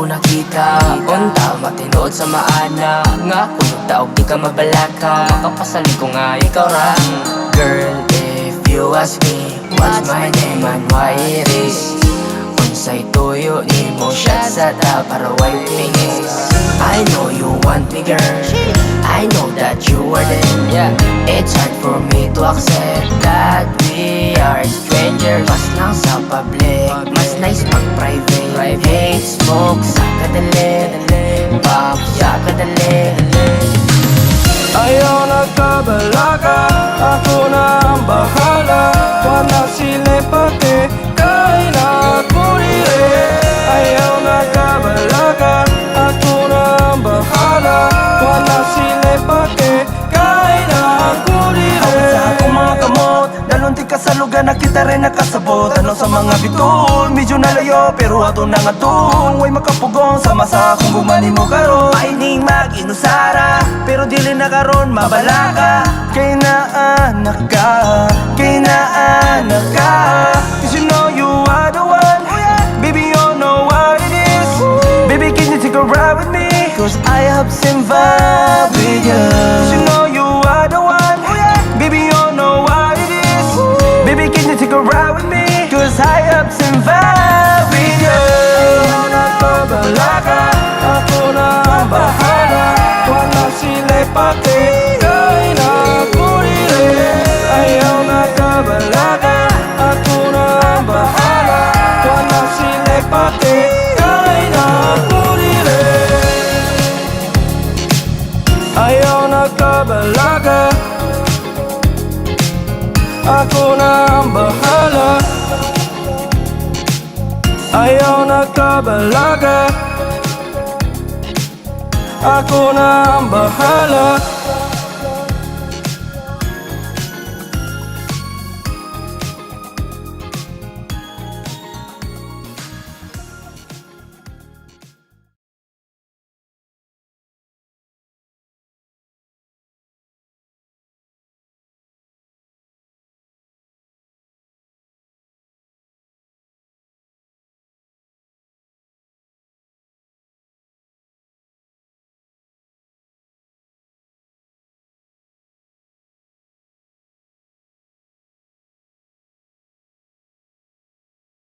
ko nakita unta matinood sa maana nga kung taog di ka mabalaka makapasali ko nga ikaw ra. Girl, if you ask me what's my name and why it is, unsay tuyo ni mo shot sa ta para white fingers. I know you want me girl, I know that you are there. It's hard for me to accept that we are strangers. Mas lang sa public, mas nice pag private. Hate, smoke sa kadali, pop sa kadali. Ayaw nagkabalaga, ako na ang bahala. Wala sila pake, kahit na ako rin. Ayaw nagkabalaga, ako na ang bahala. Wala sila pake, kahit na ako rin. Sa akong mga kamot, dalunti ka sa lugar na kita rin nakasabot. Ano sa mga bitol, medyo nalayo pero ato na nga tong way makapugong sama sa akong gumani mo karon. Maining mag-inusara pero dili na karon mabalaka. Kay naanak ka, kay naanak ka. Cause you know you are the one, baby you know what it is. Baby can you take a ride with me, cause I have same vibe with you. Cause you know you are the one, baby you know what it is. Baby can you take a ride with me, cause I have same vibe with you. Ayaw na kabalaka, ako na ang bahala. Wala sila pake, kahit na ako rin. Ayaw na kabalaka, ako na ang bahala. Wala sila pake, kahit na ako rin. Ayaw na kabalaka, ako na ang bahala. Ayaw nagkabalaga, ako na ang bahala.